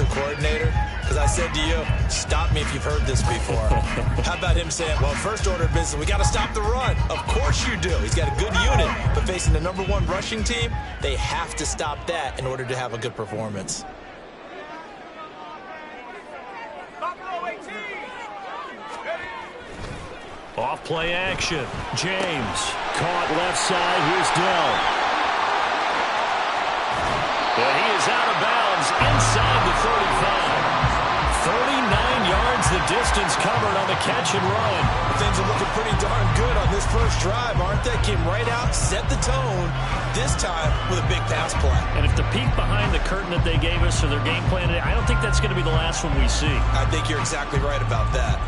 coordinator, because I said to you, stop me if you've heard this before. How about him saying, well, first order of business, we got to stop the run. Of course you do. He's got a good unit, but facing the #1 rushing team, they have to stop that in order to have a good performance. Off play action. James caught left side. Here's Dell. And he is out of bounds inside the 35. 39 yards the distance covered on the catch and run. Things are looking pretty darn good on this first drive, aren't they? Came right out, set the tone, this time with a big pass play. And if the peek behind the curtain that they gave us or their game plan, I don't think that's going to be the last one we see. I think you're exactly right about that.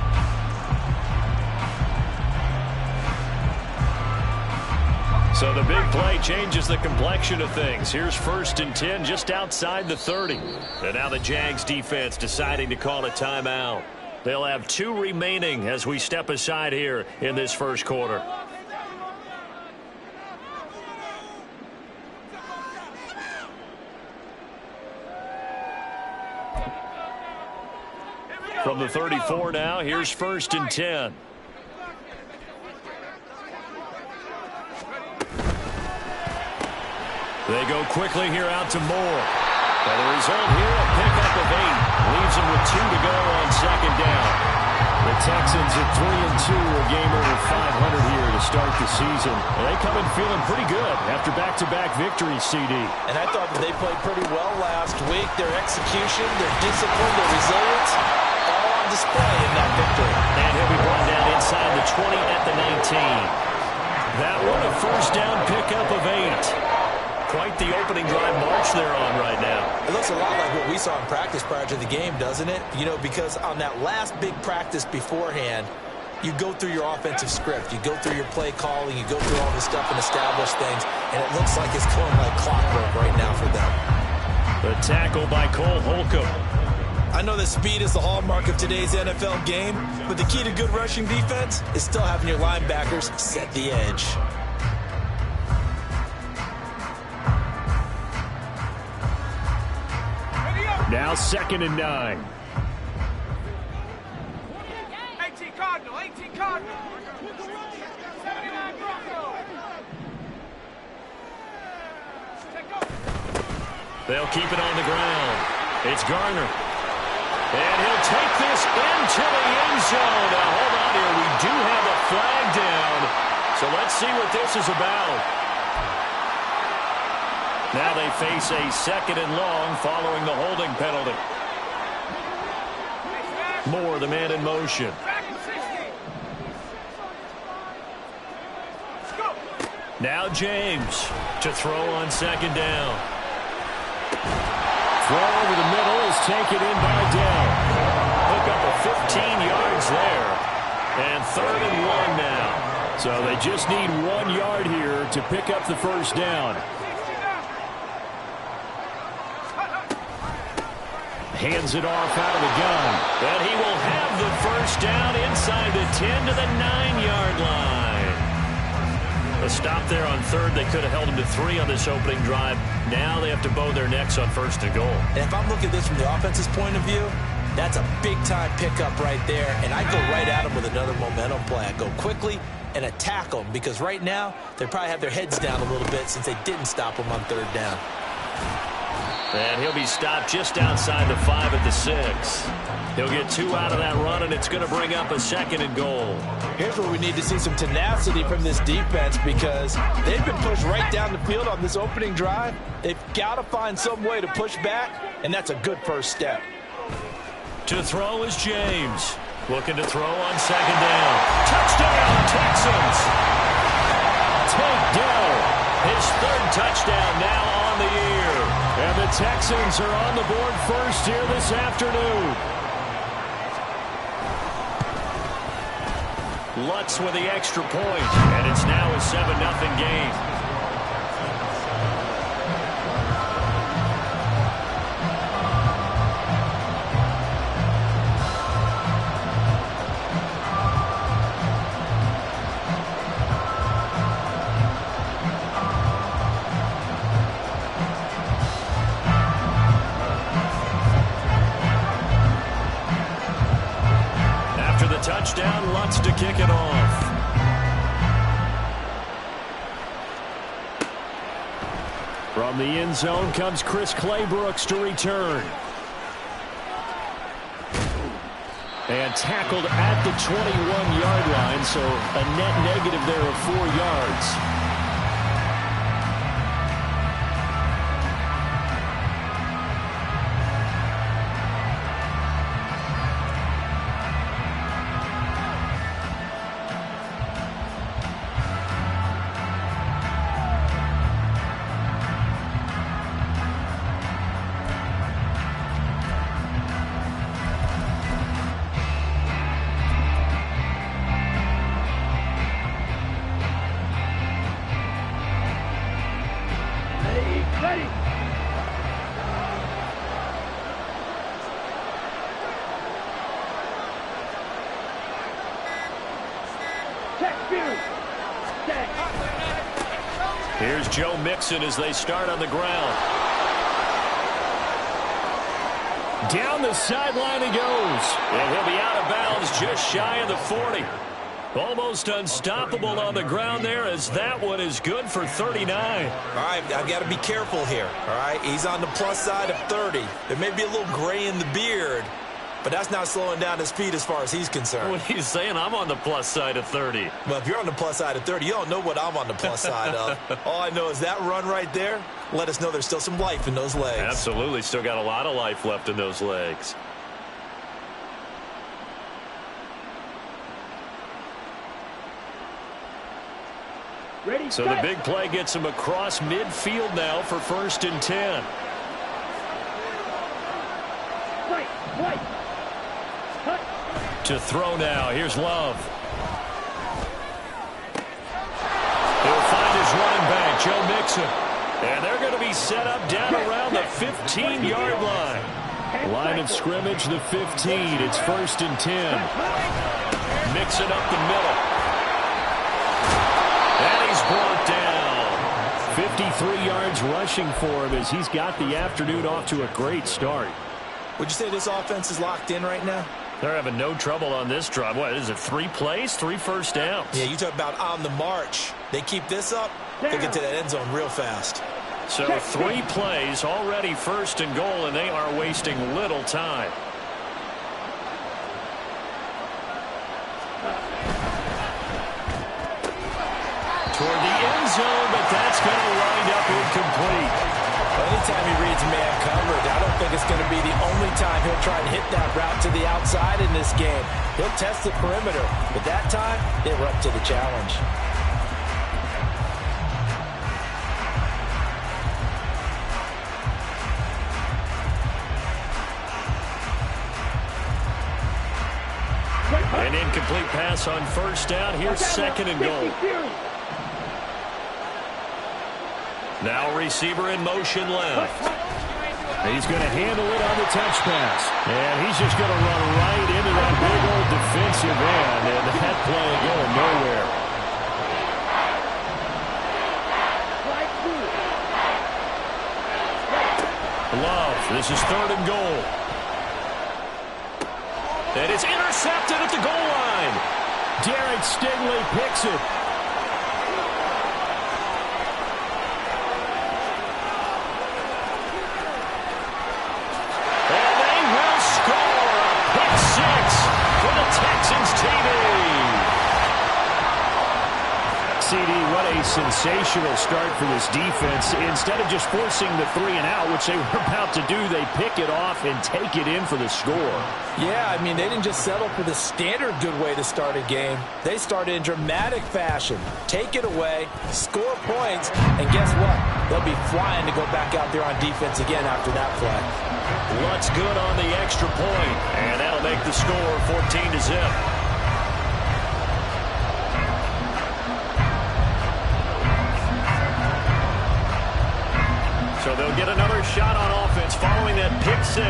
So the big play changes the complexion of things. Here's 1st and 10 just outside the 30. And now the Jags defense deciding to call a timeout. They'll have 2 remaining as we step aside here in this first quarter. From the 34 now, here's 1st and 10. They go quickly here out to Moore. And the result here, a pickup of 8. Leaves them with 2 to go on 2nd down. The Texans at 3-2, a game over 500 here to start the season. And they come in feeling pretty good after back-to-back victories, CD. And I thought that they played pretty well last week. Their execution, their discipline, their resilience, all on display in that victory. And he'll be brought down inside the 20 at the 19. That one a first down pickup of 8. Quite the opening drive march they're on right now. It looks a lot like what we saw in practice prior to the game, doesn't it? You know, because on that last big practice beforehand, you go through your offensive script. You go through your play calling. You go through all this stuff and establish things. And it looks like it's going like clockwork right now for them. The tackle by Cole Holcomb. I know that speed is the hallmark of today's NFL game, but the key to good rushing defense is still having your linebackers set the edge. Now 2nd and 9. 18 Cardinal, 18 Cardinal. 79 Bronco. They'll keep it on the ground. It's Garner. And he'll take this into the end zone. Now hold on here. We do have a flag down. So let's see what this is about. Now they face a 2nd and long following the holding penalty. Moore, the man in motion. Now James to throw on 2nd down. Throw over the middle is taken in by Dell. Pick up a 15 yards there. And 3rd and 1 now. So they just need 1 yard here to pick up the first down. Hands it off out of the gun. And he will have the first down inside the 10 to the 9-yard line. A stop there on 3rd. They could have held him to 3 on this opening drive. Now they have to bow their necks on 1st and goal. And if I'm looking at this from the offense's point of view, that's a big-time pickup right there. And I go right at him with another momentum play. I go quickly and attack them because right now they probably have their heads down a little bit since they didn't stop them on 3rd down. And he'll be stopped just outside the 5 at the 6. He'll get 2 out of that run, and it's going to bring up a 2nd and goal. Here's where we need to see some tenacity from this defense because they've been pushed right down the field on this opening drive. They've got to find some way to push back, and that's a good first step. To throw is James. Looking to throw on 2nd down. Touchdown, Texans! Tank Dell, his 3rd touchdown now on the year. And the Texans are on the board first here this afternoon. Lutz with the extra point, and it's now a 7-0 game. touchdown. Lutz to kick it off. From the end zone comes Chris Claybrooks to return. And tackled at the 21-yard line, so a net negative there of 4 yards. Here's Joe Mixon as they start on the ground. Down the sideline he goes. And he'll be out of bounds just shy of the 40. Almost unstoppable on the ground there as that one is good for 39. All right, I've got to be careful here. All right, he's on the plus side of 30. There may be a little gray in the beard, but that's not slowing down his speed as far as he's concerned. What are you saying? I'm on the plus side of 30. Well, if you're on the plus side of 30, you don't know what I'm on the plus side of. All I know is that run right there let us know there's still some life in those legs. Absolutely. Still got a lot of life left in those legs. Ready, so the big play gets him across midfield now for 1st and 10. To throw now. Here's Love. He'll find his running back, Joe Mixon. And they're going to be set up down around the 15-yard line. Line of scrimmage, the 15. It's 1st and 10. Mixon up the middle. And he's brought down. 53 yards rushing for him as he's got the afternoon off to a great start. Would you say this offense is locked in right now? They're having no trouble on this drive. What is it, 3 plays, 3 first downs? Yeah, you talk about on the march. They keep this up, they'll get to that end zone real fast. So 3 plays, already 1st and goal, and they are wasting little time. Toward the end zone, but that's going to wind up incomplete. Anytime he reads man coverage, I don't think it's going to be the only time he'll try and hit that route to the outside in this game. He'll test the perimeter, but that time, they were up to the challenge. An incomplete pass on 1st down. Here's 2nd and goal. Now receiver in motion left. He's going to handle it on the touch pass. And he's just going to run right into that big old defensive end. And that play going nowhere. Love. This is 3rd and goal. And it's intercepted at the goal line. Derek Stingley picks it. CD, what a sensational start for this defense. Instead of just forcing the 3 and out, which they were about to do, they pick it off and take it in for the score. Yeah, I mean, they didn't just settle for the standard good way to start a game. They started in dramatic fashion. Take it away, score points, and guess what? They'll be flying to go back out there on defense again after that play. Lutz good on the extra point, and that'll make the score 14-0. So they'll get another shot on offense following that pick 6.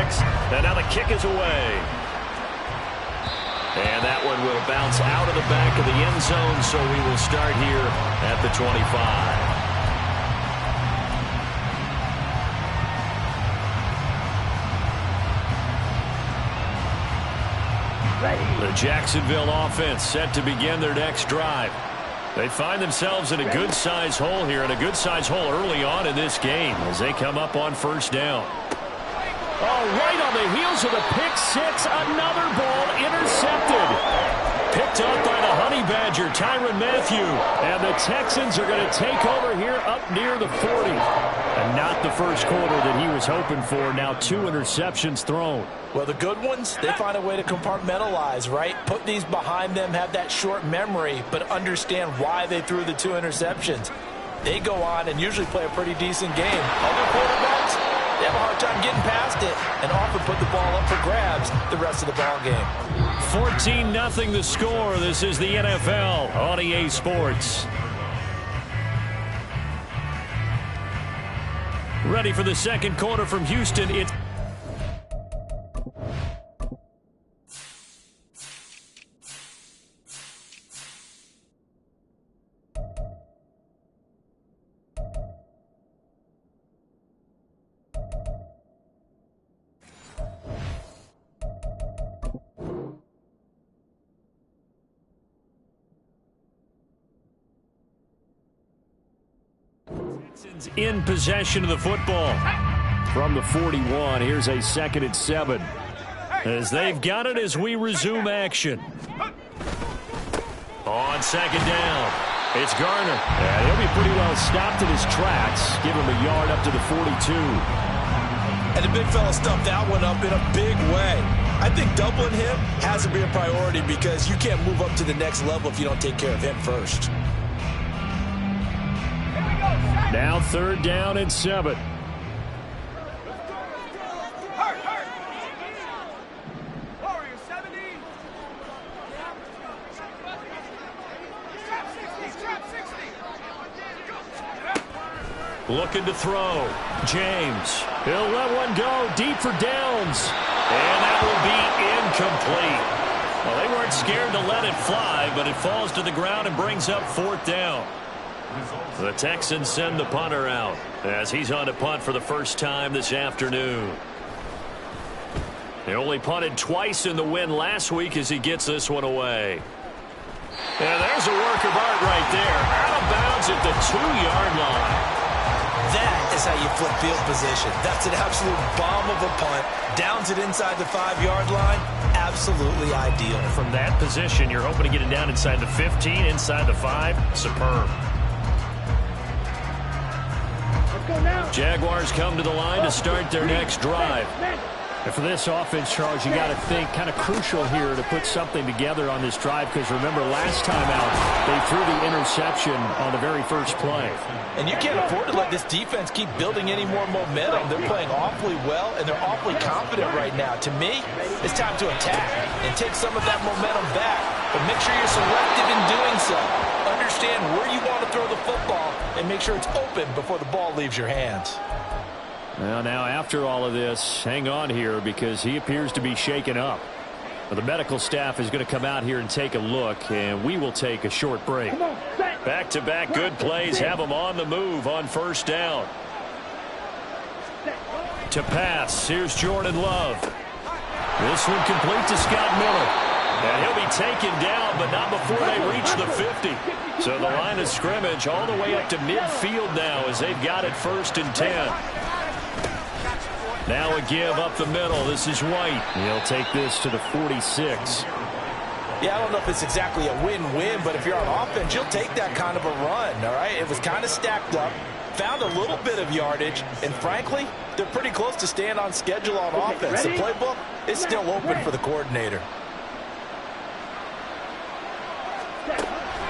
And now the kick is away. And that one will bounce out of the back of the end zone, so we will start here at the 25. The Jacksonville offense set to begin their next drive. They find themselves in a good-sized hole here, and a good-sized hole early on in this game as they come up on first down. Oh, right on the heels of the pick six, another ball intercepted. Picked up by the Honey Badger, Tyrann Mathieu. And the Texans are going to take over here up near the 40. And not the first quarter that he was hoping for. Now 2 interceptions thrown. Well, the good ones, they find a way to compartmentalize, right? Put these behind them, have that short memory, but understand why they threw the 2 interceptions. They go on and usually play a pretty decent game. Other quarterbacks, they have a hard time getting past it and often put the ball up for grabs the rest of the ball game. 14-0 the score. This is the NFL on EA Sports. Ready for the second quarter from Houston. It's in possession of the football. From the 41, here's a 2nd and 7. As they've got it as we resume action. On 2nd down, it's Garner. And he'll be pretty well stopped in his tracks. Give him a yard up to the 42. And the big fella stuffed that one up in a big way. I think doubling him has to be a priority because you can't move up to the next level if you don't take care of him first. Now 3rd down and 7. Looking to throw. James. He'll let one go deep for downs. And that will be incomplete. Well, they weren't scared to let it fly, but it falls to the ground and brings up 4th down. The Texans send the punter out as he's on to punt for the first time this afternoon. They only punted twice in the win last week as he gets this one away. And there's a work of art right there. Out of bounds at the 2-yard line. That is how you flip field position. That's an absolute bomb of a punt. Downs it inside the 5-yard line. Absolutely ideal. From that position, you're hoping to get it down inside the 15, inside the 5. Superb. Jaguars come to the line to start their next drive. And for this offense, Charles, you got to think kind of crucial here to put something together on this drive because remember last time out they threw the interception on the very first play. And you can't afford to let this defense keep building any more momentum. They're playing awfully well and they're awfully confident right now. To me, it's time to attack and take some of that momentum back. But make sure you're selective in doing so. Understand where you want to throw the football and make sure it's open before the ball leaves your hands. Well, now after all of this, hang on here because he appears to be shaken up. Well, the medical staff is going to come out here and take a look, and we will take a short break. Back-to-back good plays have them on the move on first down. To pass, here's Jordan Love. This one complete to Scott Miller. And he'll be taken down, but not before they reach the 50. So the line of scrimmage all the way up to midfield now as they've got it 1st and 10. Now a give up the middle. This is White. He'll take this to the 46. Yeah, I don't know if it's exactly a win-win, but if you're on offense, you'll take that kind of a run, all right? It was kind of stacked up, found a little bit of yardage, and frankly, they're pretty close to staying on schedule on offense. The playbook is still open for the coordinator.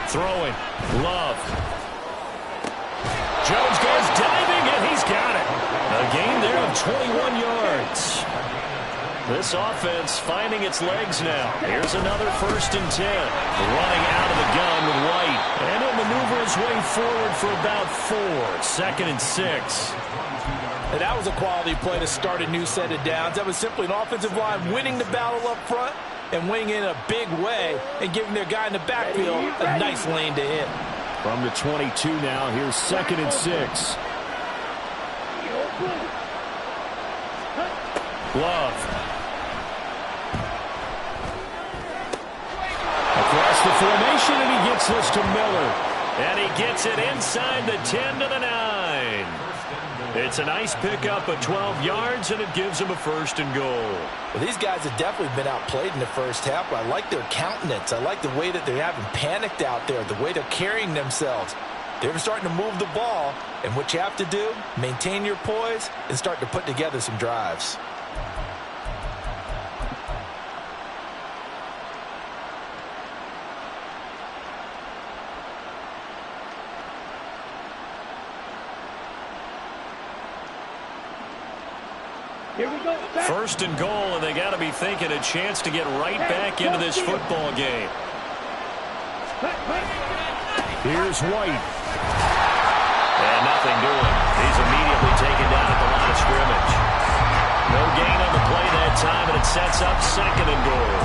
Throwing. Love. Jones goes diving, and he's got it. A gain there of 21 yards. This offense finding its legs now. Here's another 1st and 10. Running out of the gun with White. And he'll maneuver his way forward for about 4. 2nd and 6. And that was a quality play to start a new set of downs. That was simply an offensive line winning the battle up front and winning in a big way and giving their guy in the backfield a nice lane to hit. From the 22 now, here's 2nd and 6. Love. this to Miller. And he gets it inside the 10 to the 9. It's a nice pickup of 12 yards, and it gives him a 1st and goal. Well, these guys have definitely been outplayed in the first half, but I like their countenance. I like the way that they're having panicked out there, the way they're carrying themselves. They're starting to move the ball, and what you have to do, maintain your poise and start to put together some drives. Here we go. Back. 1st and goal, and they got to be thinking a chance to get right back into this football game. Here's White. And nothing doing. He's immediately taken down at the line of scrimmage. No gain on the play that time, and it sets up 2nd and goal.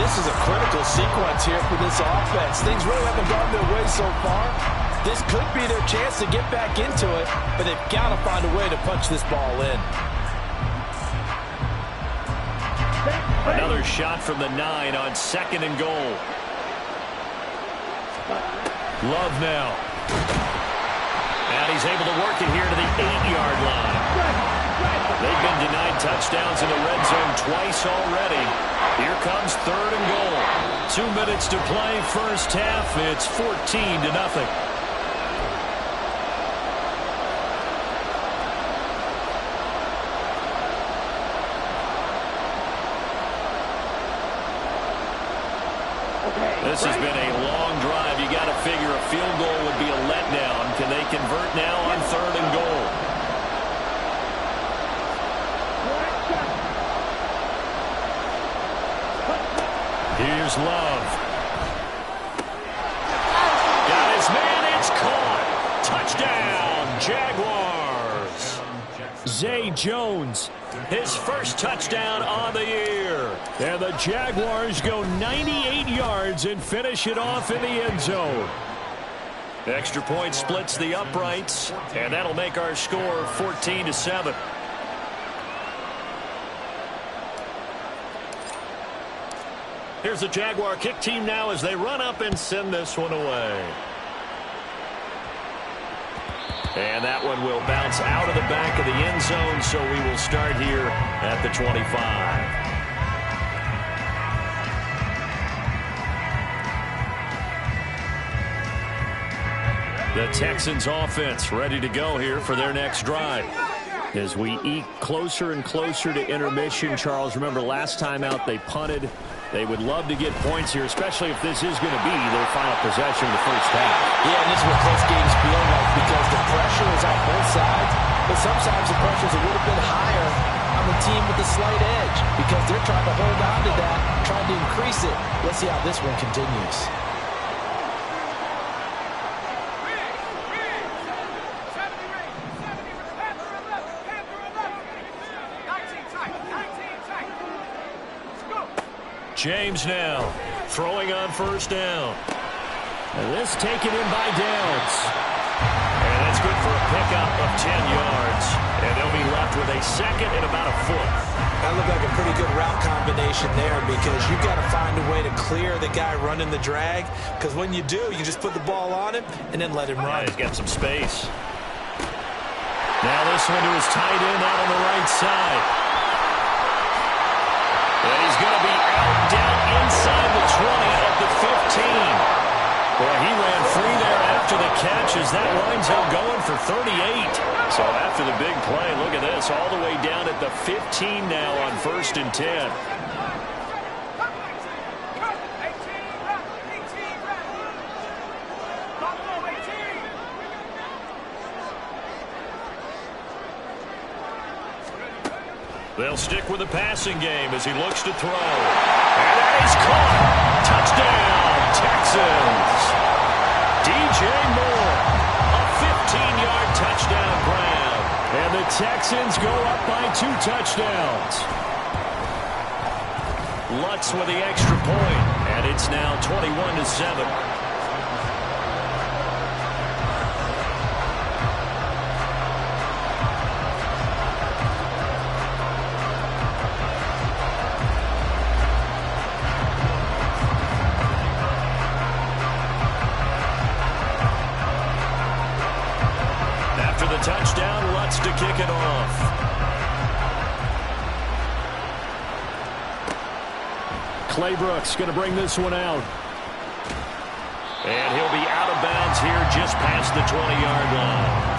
This is a critical sequence here for this offense. Things really haven't gone their way so far. This could be their chance to get back into it, but they've got to find a way to punch this ball in. Another shot from the 9 on 2nd and goal. Love now. And he's able to work it here to the 8-yard line. They've been denied touchdowns in the red zone twice already. Here comes 3rd and goal. 2 minutes to play, first half. It's 14-0. This has been a long drive. You got to figure a field goal would be a letdown. Can they convert now on 3rd and goal? Here's Love. Got his man. It's caught. Touchdown, Jaguars. Zay Jones, his first touchdown on the year. And the Jaguars go 98 yards and finish it off in the end zone. Extra point splits the uprights, and that'll make our score 14-7. Here's the Jaguar kick team now as they run up and send this one away. And that one will bounce out of the back of the end zone, so we will start here at the 25. The Texans offense ready to go here for their next drive. As we eke closer and closer to intermission, Charles, remember last time out they punted. They would love to get points here, especially if this is going to be their final possession of the first half. Yeah, and this is what close games feel like because the pressure is on both sides, but sometimes the pressure is a little bit higher on the team with the slight edge because they're trying to hold on to that, trying to increase it. Let's see how this one continues. James now throwing on first down. And this taken in by Downs. And that's good for a pickup of 10 yards. And they'll be left with a 2nd and about a foot. That looked like a pretty good route combination there because you've got to find a way to clear the guy running the drag. Because when you do, you just put the ball on him and then let him run. Yeah, he's got some space. Now this one to his tight end out on the right side. And he's going to be out down inside the 20 at the 15. Boy, he ran free there after the catch as that winds up going for 38. So after the big play, look at this, all the way down at the 15 now on 1st and 10. They'll stick with the passing game as he looks to throw. And that is caught. Touchdown, Texans. DJ Moore, a 15-yard touchdown grab. And the Texans go up by 2 touchdowns. Lutz with the extra point, and it's now 21-7. Claybrooks going to bring this one out. And he'll be out of bounds here just past the 20-yard line.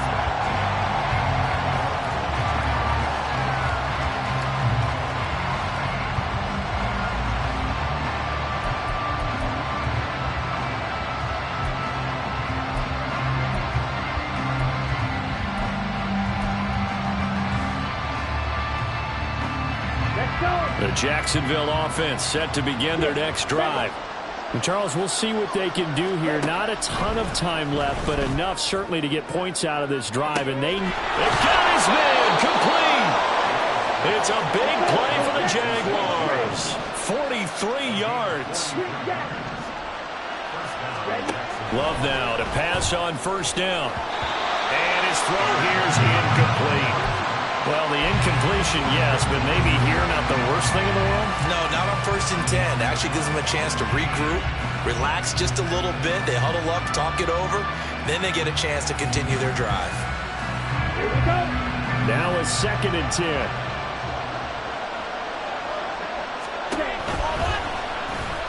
The Jacksonville offense set to begin their next drive. And Charles, we'll see what they can do here. Not a ton of time left, but enough certainly to get points out of this drive. And they got his man complete. It's a big play for the Jaguars. 43 yards. Love now to pass on first down. And his throw here is incomplete. Well, the incompletion, yes, but maybe here not the worst thing in the world? No, not on 1st and 10. Actually gives them a chance to regroup, relax just a little bit. They huddle up, talk it over. Then they get a chance to continue their drive. Here we go. Now a 2nd and 10.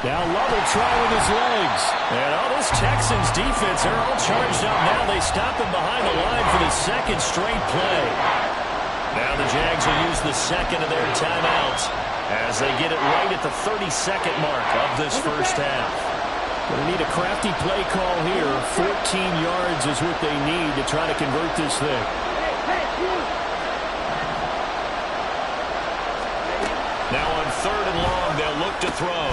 Now Love will try with his legs. And this Texans defense, they're all charged up now. They stop him behind the line for the 2nd straight play. Now the Jags will use the 2nd of their timeouts as they get it right at the 32nd mark of this first half. Going to need a crafty play call here. 14 yards is what they need to try to convert this thing. Now on 3rd and long, they'll look to throw.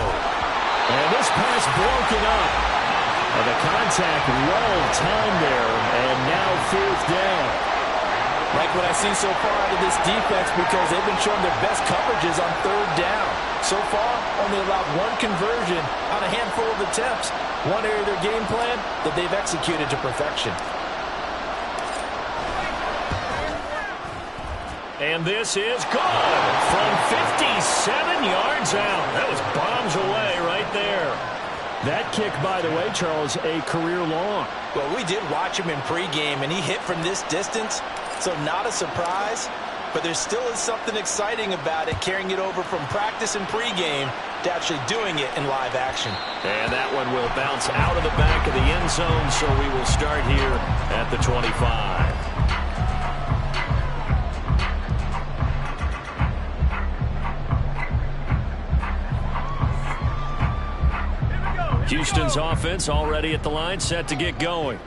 And this pass broken up. And the contact well timed there. And now 4th down. Like what I've seen so far out of this defense because they've been showing their best coverages on 3rd down. So far, only allowed 1 conversion on a handful of attempts. One area of their game plan that they've executed to perfection. And this is good from 57 yards out. That was bombs away right there. That kick, by the way, Charles, a career long. Well, we did watch him in pregame, and he hit from this distance. So not a surprise, but there still is something exciting about it, carrying it over from practice and pregame to actually doing it in live action. And that one will bounce out of the back of the end zone, so we will start here at the 25. Houston's offense already at the line, set to get going.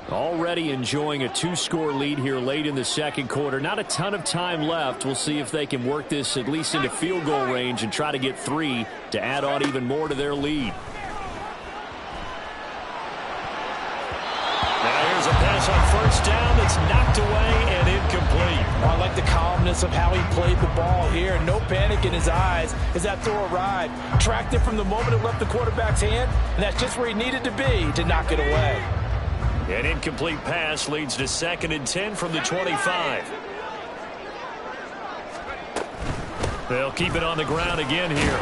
Already enjoying a 2-score lead here late in the 2nd quarter. Not a ton of time left. We'll see if they can work this at least into field goal range and try to get 3 to add on even more to their lead. Now here's a pass on 1st down that's knocked away and incomplete. I like the calmness of how he played the ball here. No panic in his eyes as that throw arrived. Tracked it from the moment it left the quarterback's hand, and that's just where he needed to be to knock it away. An incomplete pass leads to 2nd and 10 from the 25. They'll keep it on the ground again here.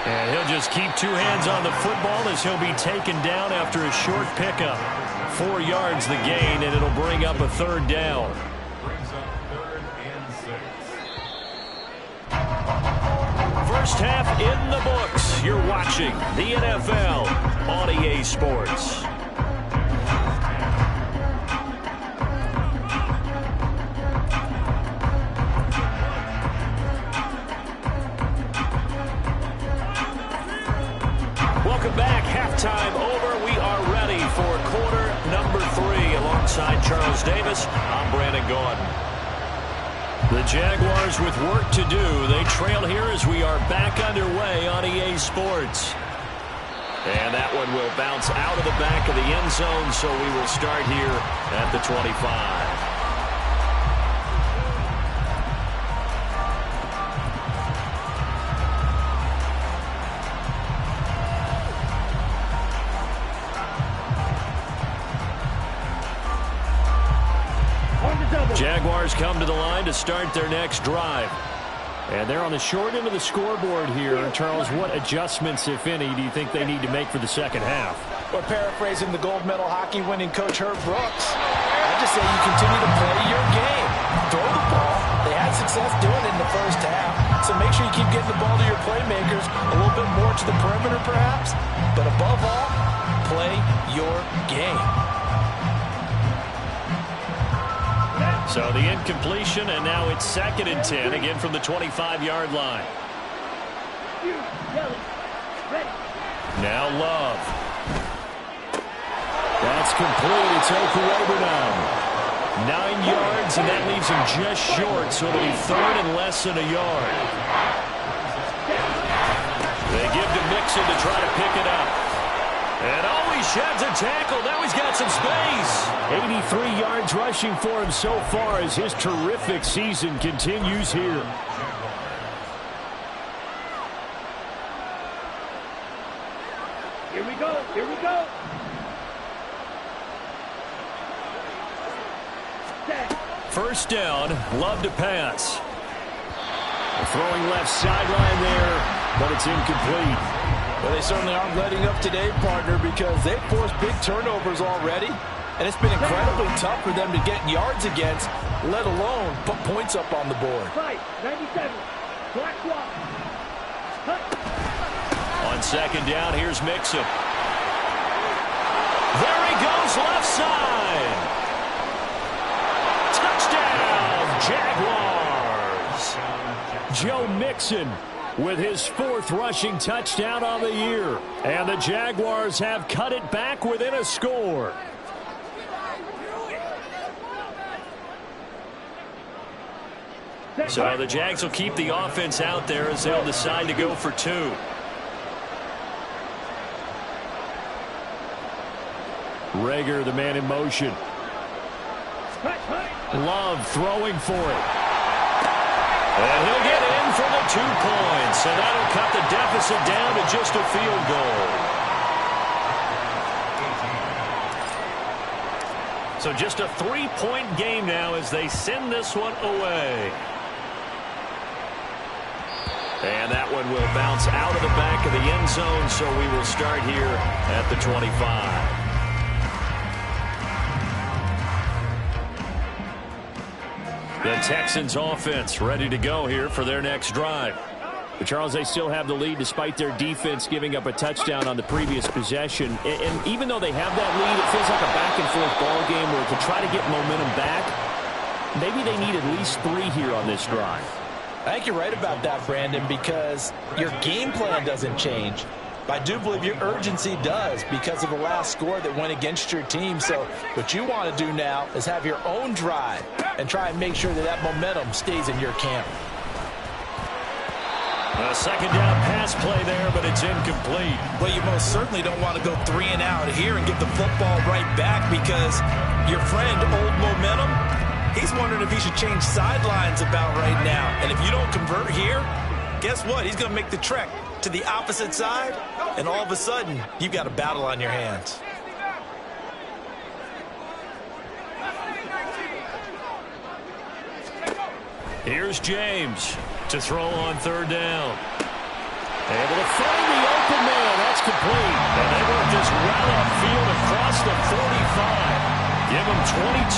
And he'll just keep 2 hands on the football as he'll be taken down after a short pickup. 4 yards the gain, and it'll bring up a 3rd down. First half in the books. You're watching the NFL on EA Sports. Welcome back. Halftime over. We are ready for quarter number 3. Alongside Charles Davis, I'm Brandon Gordon. The Jaguars with work to do. They trail here as we are back underway on EA Sports. And that one will bounce out of the back of the end zone, so we will start here at the 25. Jaguars come to the line to start their next drive. And they're on the short end of the scoreboard here. Charles, what adjustments, if any, do you think they need to make for the 2nd half? We're paraphrasing the gold medal hockey winning coach Herb Brooks. I just say you continue to play your game. Throw the ball. They had had success doing it in the first half. So make sure you keep getting the ball to your playmakers, a little bit more to the perimeter perhaps. But above all, play your game. So the incompletion, and now it's 2nd and 10, again from the 25-yard line. Now Love. That's complete. It's Okuroba now. 9 yards, and that leaves him just short, so it'll be 3rd and less than a yard. They give to Mixon to try to pick it up. And he sheds a tackle. Now he's got some space. 83 yards rushing for him so far as his terrific season continues here. Here we go. Here we go. First down, Love to pass. Throwing left sideline there, but it's incomplete. Well, they certainly aren't letting up today, partner, because they've forced big turnovers already, and it's been incredibly tough for them to get yards against, let alone put points up on the board. 97, black block. On 2nd down, here's Mixon. There he goes, left side. Touchdown, Jaguars. Joe Mixon with his 4th rushing touchdown on the year. And the Jaguars have cut it back within a score. So the Jags will keep the offense out there as they'll decide to go for 2. Rager, the man in motion. Love throwing for it. And he'll get in for the 2 points. And that'll cut the deficit down to just a field goal. So just a 3-point game now as they send this one away. And that one will bounce out of the back of the end zone, so we will start here at the 25. The Texans offense ready to go here for their next drive. But Charles, they still have the lead despite their defense giving up a touchdown on the previous possession. And even though they have that lead, it feels like a back-and-forth ball game where to try to get momentum back, maybe they need at least 3 here on this drive. I think you're right about that, Brandon, because your game plan doesn't change. But I do believe your urgency does because of the last score that went against your team. So what you want to do now is have your own drive and try and make sure that that momentum stays in your camp. A 2nd down pass play there, but it's incomplete. Well, you most certainly don't want to go 3 and out here and give the football right back because your friend, Old Momentum, he's wondering if he should change sidelines about right now. And if you don't convert here, guess what? He's going to make the trek to the opposite side, and all of a sudden, you've got a battle on your hands. Here's James to throw on 3rd down. Able to find the open man. That's complete. And they work this right upfield across the 45. Give them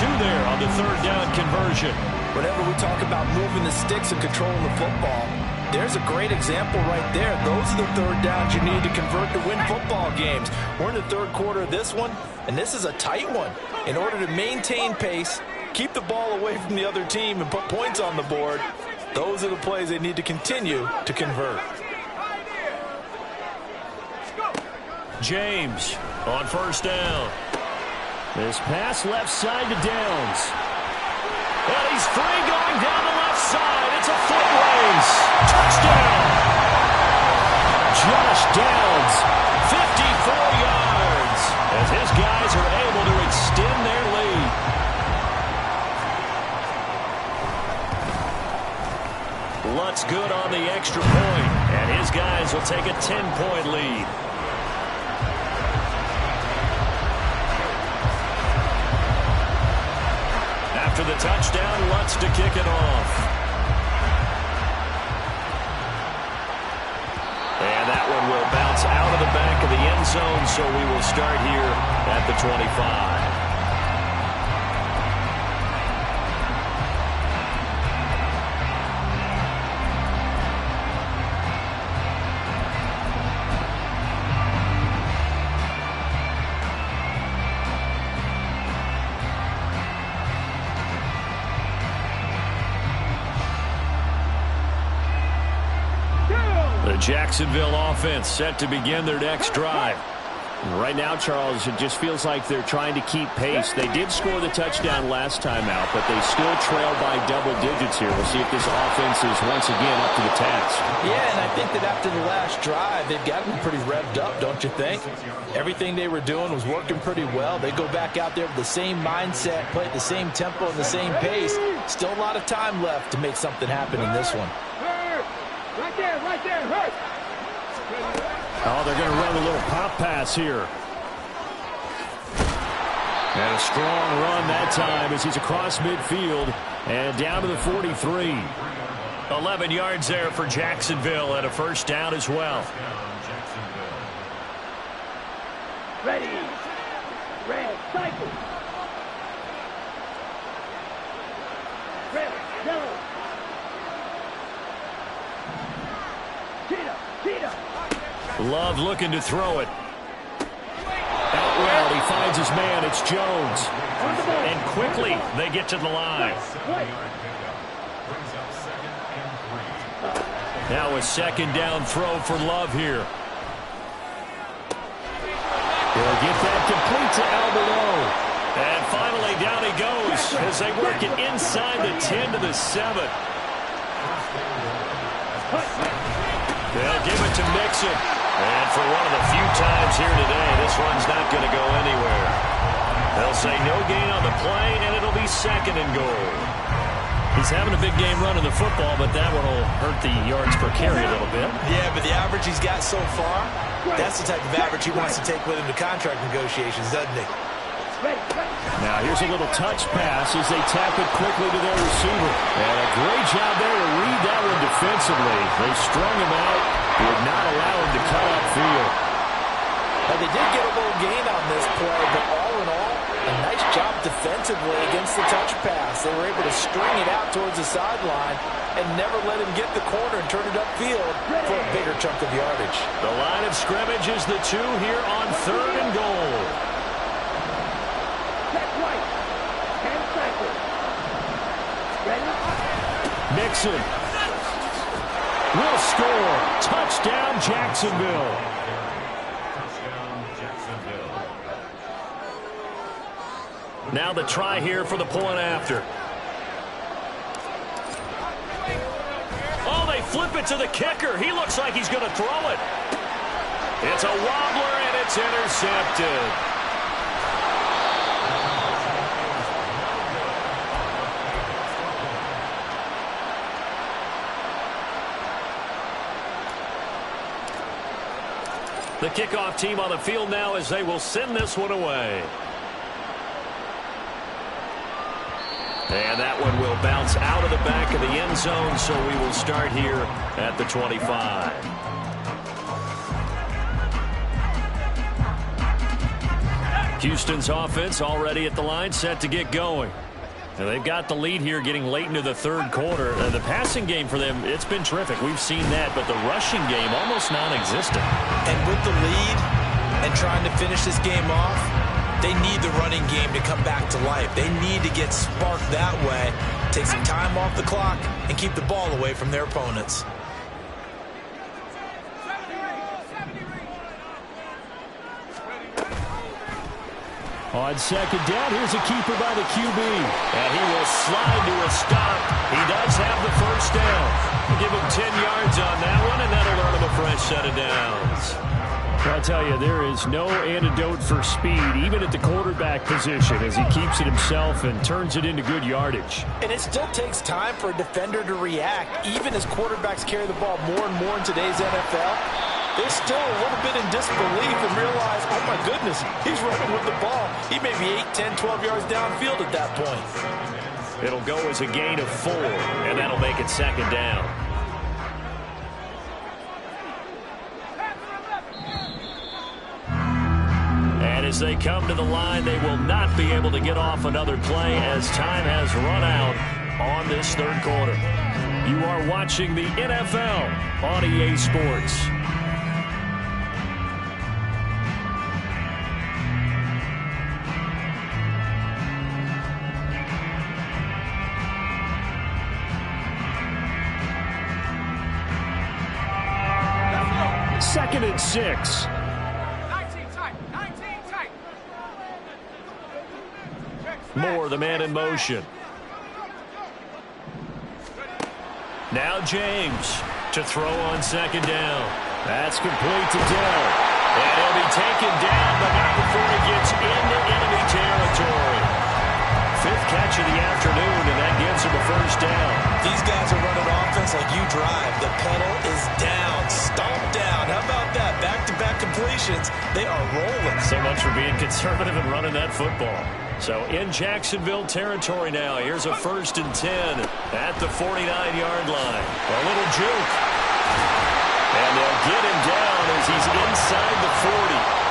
22 there on the 3rd down conversion. Whenever we talk about moving the sticks and controlling the football, there's a great example right there. Those are the 3rd downs you need to convert to win football games. We're in the 3rd quarter of this one, and this is a tight one. In order to maintain pace, keep the ball away from the other team, and put points on the board, those are the plays they need to continue to convert. James on 1st down. This pass left side to Downs. And he's free going down the left side. It's a foot race. Touchdown. Josh Downs, 54 yards, as his guys are able to extend their lead. Lutz good on the extra point, and his guys will take a 10-point lead. After the touchdown, Lutz to kick it off. And that one will bounce out of the back of the end zone, so we will start here at the 25. The Jacksonville offense set to begin their next drive. Right now, Charles, it just feels like they're trying to keep pace. They did score the touchdown last time out, but they still trail by double digits here. We'll see if this offense is once again up to the task. Yeah, and I think that after the last drive, they've got to be pretty revved up, don't you think? Everything they were doing was working pretty well. They go back out there with the same mindset, play at the same tempo and the same pace. Still a lot of time left to make something happen in this one. Right there, hurt. Oh, they're going to run a little pop pass here. And a strong run that time as he's across midfield and down to the 43. 11 yards there for Jacksonville and a first down as well. Ready. Red, cycle. Red, yellow. Cheetah. Love looking to throw it. Out route, he finds his man. It's Jones. And quickly, they get to the line. Now a second down throw for Love here. He'll get that complete to Alberto. And finally, down he goes as they work it inside the 10 to the 7. They'll give it to Mixon. And for one of the few times here today, this one's not going to go anywhere. They'll say no gain on the play, and it'll be second and goal. He's having a big game running the football, but that one will hurt the yards per carry a little bit. Yeah, but the average he's got so far, that's the type of average he wants to take with him to contract negotiations, doesn't he? Now here's a little touch pass as they tap it quickly to their receiver. And a great job there to read that one defensively. They strung him out, would not allow him to cut upfield. Now they did get a little gain on this play, but all in all, a nice job defensively against the touch pass. They were able to string it out towards the sideline and never let him get the corner and turn it upfield for a bigger chunk of yardage. The line of scrimmage is the 2 here on 3rd and goal. Mixon will score. Touchdown, Jacksonville. Now the try here for the point after. Oh, they flip it to the kicker. He looks like he's going to throw it. It's a wobbler, and it's intercepted. The kickoff team on the field now as they will send this one away. And that one will bounce out of the back of the end zone, so we will start here at the 25. Houston's offense already at the line, set to get going. And they've got the lead here getting late into the 3rd quarter. The passing game for them, it's been terrific. We've seen that, but the rushing game almost non-existent. And with the lead and trying to finish this game off, they need the running game to come back to life. They need to get sparked that way, take some time off the clock, and keep the ball away from their opponents. On second down, here's a keeper by the QB. And he will slide to a stop. He does have the first down. Give him 10 yards on that one, and that'll earn him a fresh set of downs. I'll tell you, there is no antidote for speed, even at the quarterback position, as he keeps it himself and turns it into good yardage. And it still takes time for a defender to react, even as quarterbacks carry the ball more and more in today's NFL. They're still a little bit in disbelief and realize, oh my goodness, he's running with the ball. He may be 8, 10, 12 yards downfield at that point. It'll go as a gain of 4, and that'll make it second down. And as they come to the line, they will not be able to get off another play as time has run out on this 3rd quarter. You are watching the NFL on EA Sports. 2nd and 6. 19 tight. 19 tight. Moore, the man in motion. Now James to throw on 2nd down. That's complete to Dell. And he'll be taken down, but not before he gets into enemy territory. 5th catch of the afternoon, and that gives him a 1st down. These guys are running offense like you drive. The pedal is down, stomp down. How about that? Back-to-back completions. They are rolling. So much for being conservative and running that football. So in Jacksonville territory now. Here's a 1st and 10 at the 49-yard line. A little juke. And they'll get him down as he's inside the 40.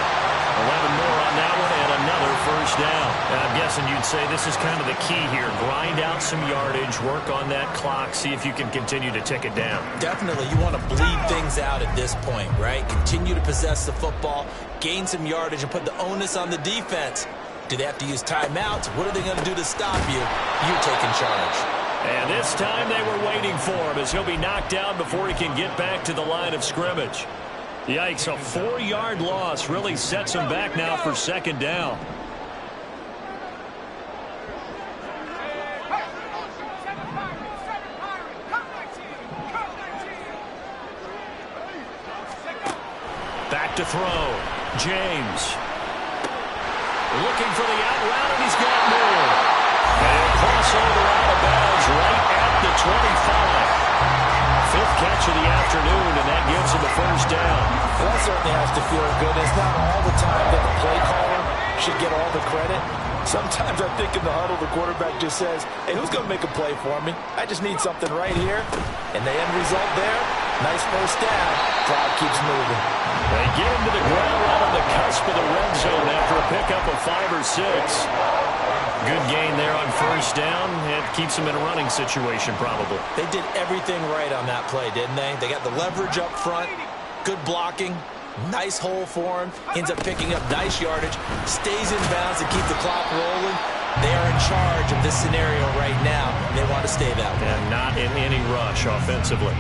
11 more on that one and another 1st down. And I'm guessing you'd say this is kind of the key here. Grind out some yardage, work on that clock, see if you can continue to tick it down. Definitely. You want to bleed things out at this point, right? Continue to possess the football, gain some yardage, and put the onus on the defense. Do they have to use timeouts? What are they going to do to stop you? You're taking charge. And this time they were waiting for him as he'll be knocked down before he can get back to the line of scrimmage. Yikes, a 4-yard loss really sets him back now for 2nd down. Back to throw. James. Looking for the out route, and he's got more. And he'll cross over out of bounds right at the 25. 5th catch of the afternoon, and that gives him a 1st down. Well, that certainly has to feel good. It's not all the time that the play caller should get all the credit. Sometimes I think in the huddle, the quarterback just says, hey, who's going to make a play for me? I just need something right here. And the end result there, nice 1st down. Clock keeps moving. They get him to the ground right on the cusp of the red zone after a pickup of 5 or 6. Good gain there on 1st down. It keeps him in a running situation probably. They did everything right on that play, didn't they? They got the leverage up front, good blocking, nice hole for him, ends up picking up nice yardage, stays in bounds to keep the clock rolling. They are in charge of this scenario right now. They want to stay that way. And not in any rush offensively.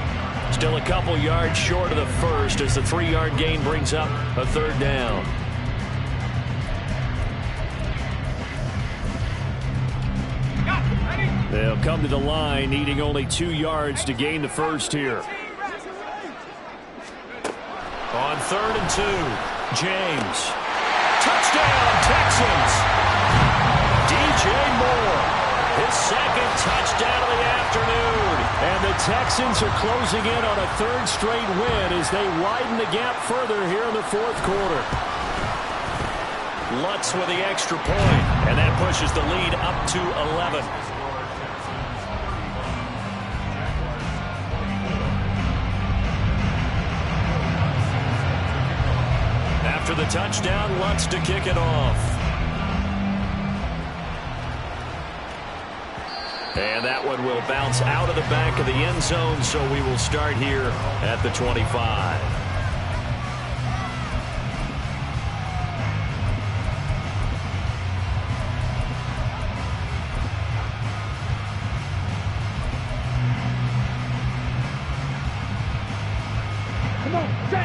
Still a couple yards short of the 1st as the 3-yard gain brings up a 3rd down. They'll come to the line, needing only 2 yards to gain the 1st here. On 3rd and 2, James. Touchdown, Texans! DJ Moore, his 2nd touchdown of the afternoon. And the Texans are closing in on a 3rd straight win as they widen the gap further here in the 4th quarter. Lutz with the extra point, and that pushes the lead up to 11. After the touchdown, Lutz to kick it off. And that one will bounce out of the back of the end zone, so we will start here at the 25.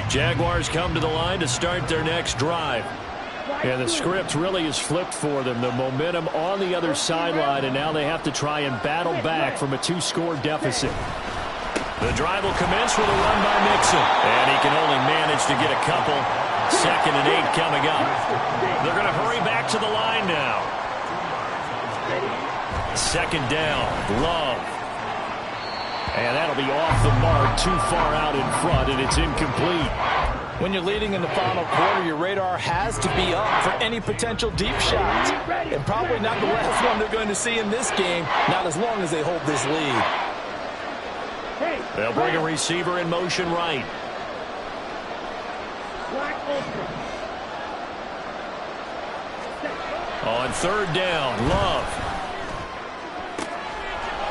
Jaguars come to the line to start their next drive. And the script really is flipped for them. The momentum on the other sideline, and now they have to try and battle back from a 2-score deficit. The drive will commence with a run by Mixon. And he can only manage to get a couple. 2nd and 8 coming up. They're going to hurry back to the line now. 2nd down, Love. And that'll be off the mark, too far out in front, and it's incomplete. When you're leading in the final quarter, your radar has to be up for any potential deep shots. And probably not the last one they're going to see in this game, not as long as they hold this lead. They'll bring a receiver in motion right. On 3rd down, Love.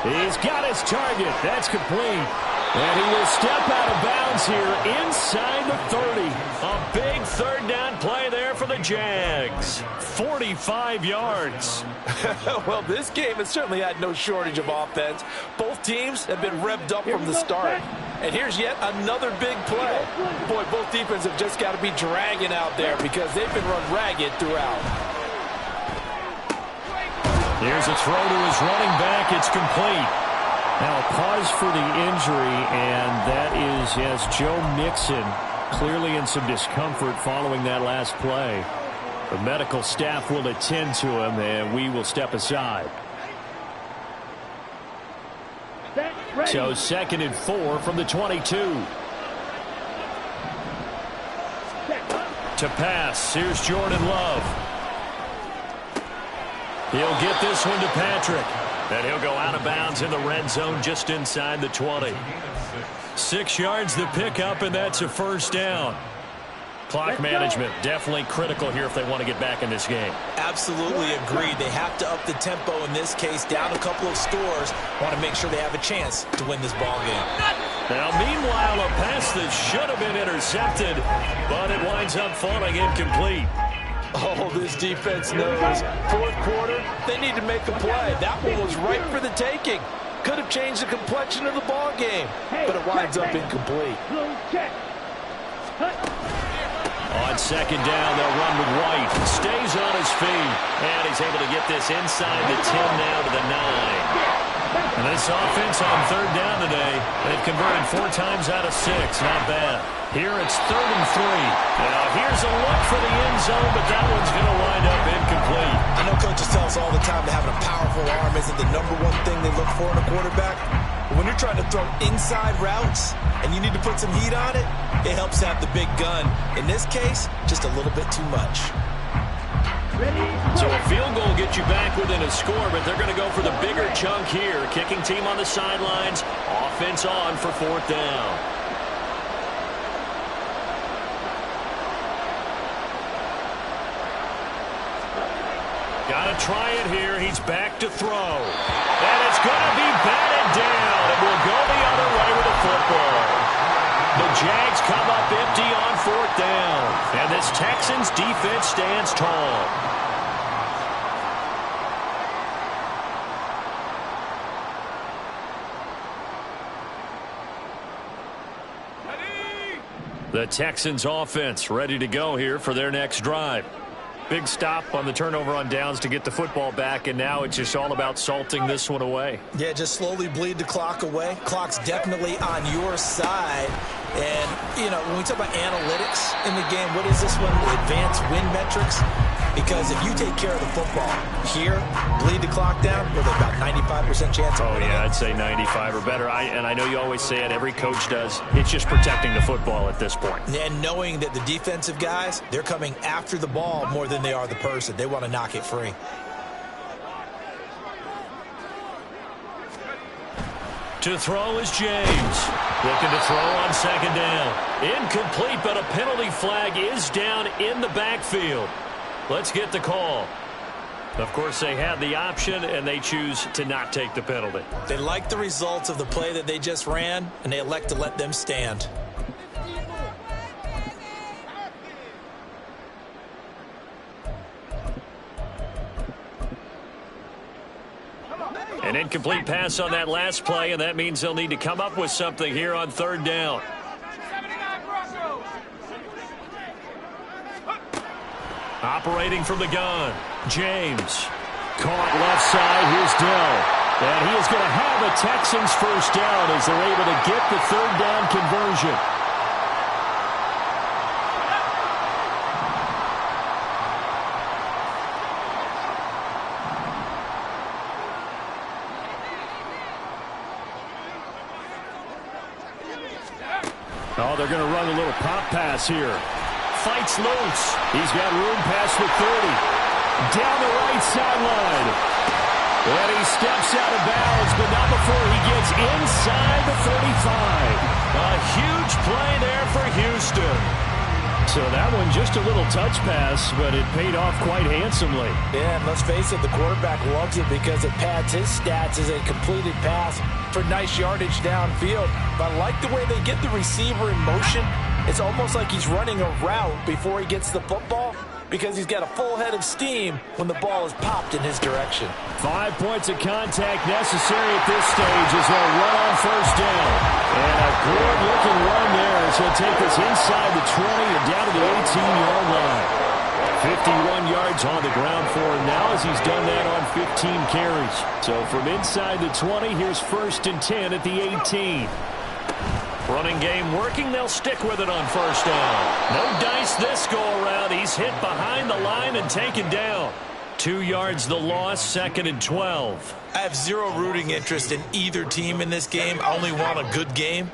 He's got his target. That's complete. And he will step out of bounds here inside the 30. A big 3rd down play there for the Jags. 45 yards. Well, this game has certainly had no shortage of offense. Both teams have been revved up from the start. And here's yet another big play. Boy, both defenses have just got to be dragging out there because they've been run ragged throughout. Here's a throw to his running back. It's complete. Now a pause for the injury, and that is, yes, Joe Mixon clearly in some discomfort following that last play. The medical staff will attend to him, and we will step aside. So 2nd and 4 from the 22. To pass, here's Jordan Love. He'll get this one to Patrick. And he'll go out of bounds in the red zone just inside the 20. 6 yards the pickup, and that's a first down. Clock management definitely critical here if they want to get back in this game. Absolutely agreed. They have to up the tempo in this case, down a couple of scores. Want to make sure they have a chance to win this ball game. Now, meanwhile, a pass that should have been intercepted, but it winds up falling incomplete. Oh, this defense knows. 4th quarter, they need to make a play. That one was right for the taking. Could have changed the complexion of the ball game, but it winds up incomplete. On 2nd down, they'll run with White. Stays on his feet, and he's able to get this inside the 10 now to the 9. And this offense on 3rd down today, they've converted 4 times out of 6. Not bad. Here it's 3rd and 3. Now here's a look for the end zone, but that one's going to wind up incomplete. I know coaches tell us all the time that having a powerful arm isn't the #1 thing they look for in a quarterback. But when you're trying to throw inside routes and you need to put some heat on it, it helps to have the big gun. In this case, just a little bit too much. So a field goal gets you back within a score, but they're going to go for the bigger chunk here. Kicking team on the sidelines, offense on for 4th down. Got to try it here. He's back to throw. And it's going to be batted down. And we'll go the other way with the football. The Jags come up empty on 4th down. And this Texans defense stands tall. The Texans offense ready to go here for their next drive. Big stop on the turnover on downs to get the football back, and now it's just all about salting this one away. Yeah, just slowly bleed the clock away. Clock's definitely on your side. And, you know, when we talk about analytics in the game, what is this one? Advanced win metrics? Because if you take care of the football here, bleed the clock down, with about 95% chance of winning. Oh, yeah, I'd say 95 or better. And I know you always say it, every coach does. It's just protecting the football at this point. And knowing that the defensive guys, they're coming after the ball more than they are the person. They want to knock it free. To throw is James. Looking to throw on 2nd down. Incomplete, but a penalty flag is down in the backfield. Let's get the call. Of course, they had the option, and they choose to not take the penalty. They like the results of the play that they just ran, and they elect to let them stand. An incomplete pass on that last play, and that means they'll need to come up with something here on 3rd down. Operating from the gun, James. Caught left side, here's Dell. And he is going to have a Texans first down as they're able to get the 3rd down conversion. Oh, they're going to run a little pop pass here. Fights loose. He's got room past the 30. Down the right sideline. And he steps out of bounds, but not before he gets inside the 35. A huge play there for Houston. So that one just a little touch pass, but it paid off quite handsomely. Yeah, and let's face it, the quarterback loves it because it pads his stats as a completed pass for nice yardage downfield. But I like the way they get the receiver in motion. It's almost like he's running a route before he gets the football. because he's got a full head of steam when the ball is popped in his direction. 5 points of contact necessary at this stage as they'll run on first down. And a good-looking run there as he'll take this inside the 20 and down to the 18-yard line. 51 yards on the ground for him now as he's done that on 15 carries. So from inside the 20, here's 1st and 10 at the 18. Running game working. They'll stick with it on first down. No dice this go-around. He's hit behind the line and taken down. 2 yards the loss, 2nd and 12. I have zero rooting interest in either team in this game. I only want a good game.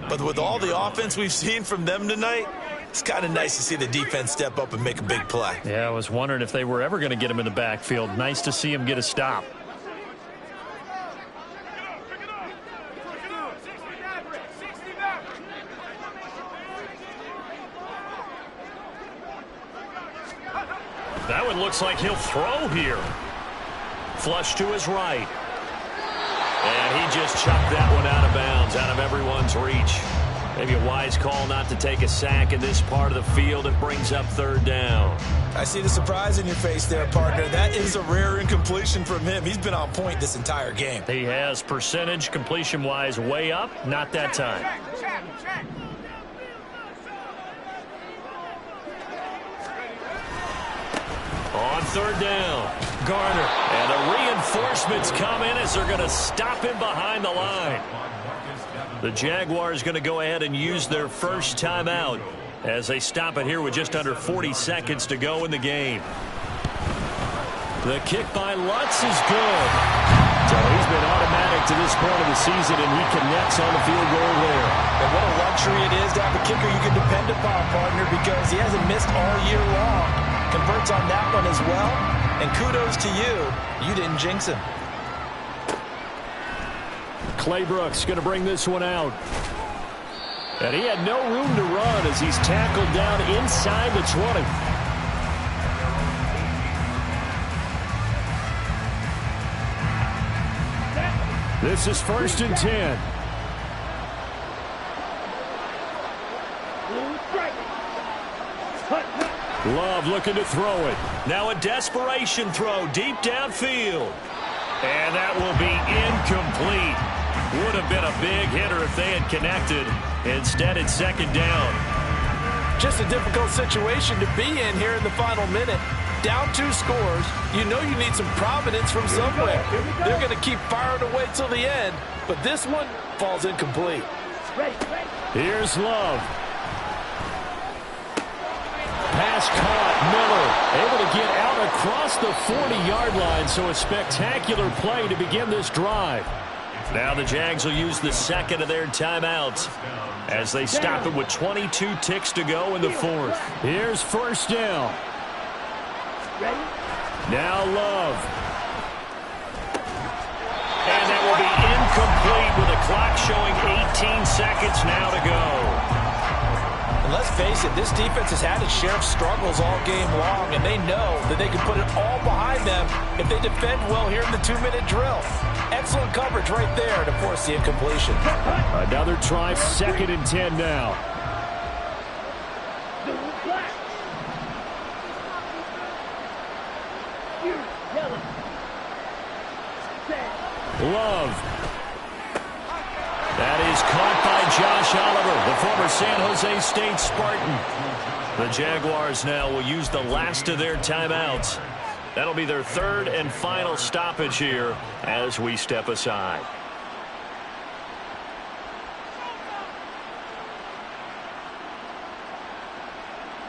But with all the offense we've seen from them tonight, it's kind of nice to see the defense step up and make a big play. Yeah, I was wondering if they were ever going to get him in the backfield. Nice to see him get a stop. That one looks like he'll throw here. Flush to his right. And he just chucked that one out of bounds, out of everyone's reach. Maybe a wise call not to take a sack in this part of the field. It brings up 3rd down. I see the surprise in your face there, partner. That is a rare incompletion from him. He's been on point this entire game. He has percentage completion-wise way up. Not that time. On 3rd down, Garner. And the reinforcements come in as they're going to stop him behind the line. The Jaguars going to go ahead and use their first timeout as they stop it here with just under 40 seconds to go in the game. The kick by Lutz is good. So he's been automatic to this point of the season, and he connects on the field goal there. And what a luxury it is to have a kicker you can depend upon, partner, because he hasn't missed all year long. Converts on that one as well. And kudos to you. You didn't jinx him. Clay Brooks going to bring this one out. And he had no room to run as he's tackled down inside the 20. This is 1st and 10. Love looking to throw it. Now a desperation throw deep downfield. And that will be incomplete. Would have been a big hitter if they had connected. Instead, it's 2nd down. Just a difficult situation to be in here in the final minute. Down 2 scores. You know you need some providence from somewhere. They're going to keep firing away till the end. But this one falls incomplete. Here's Love. Pass caught. Miller able to get out across the 40-yard line. So a spectacular play to begin this drive. Now the Jags will use the 2nd of their timeouts as they stop it with 22 ticks to go in the 4th. Here's 1st down. Now Love. And that will be incomplete with the clock showing 18 seconds now to go. And let's face it, this defense has had its share of struggles all game long, and they know that they can put it all behind them if they defend well here in the 2-minute drill. Excellent coverage right there to force the incompletion. Another try, 2nd and 10 now. Love. That is caught by Josh Oliver, the former San Jose State Spartan. The Jaguars now will use the last of their timeouts. That'll be their 3rd and final stoppage here as we step aside.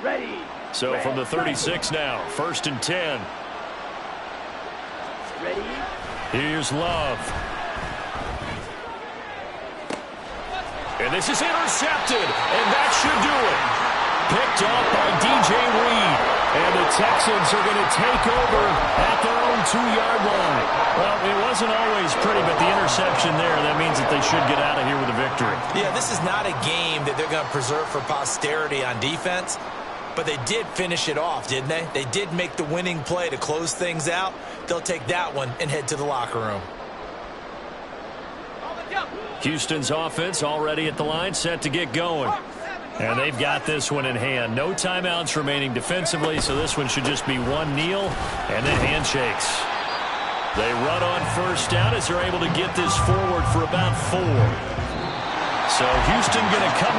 Ready. So from the 36 now, 1st and 10. Ready. Here's Love. And this is intercepted, and that should do it. Picked off by DJ Reed. And the Texans are going to take over at their own 2-yard line. Well, it wasn't always pretty, but the interception there, that means that they should get out of here with a victory. Yeah, this is not a game that they're going to preserve for posterity on defense, but they did finish it off, didn't they? They did make the winning play to close things out. They'll take that one and head to the locker room. Houston's offense already at the line, set to get going. And they've got this one in hand. No timeouts remaining defensively, so this one should just be one kneel and then handshakes. They run on first down as they're able to get this forward for about 4. So Houston going to come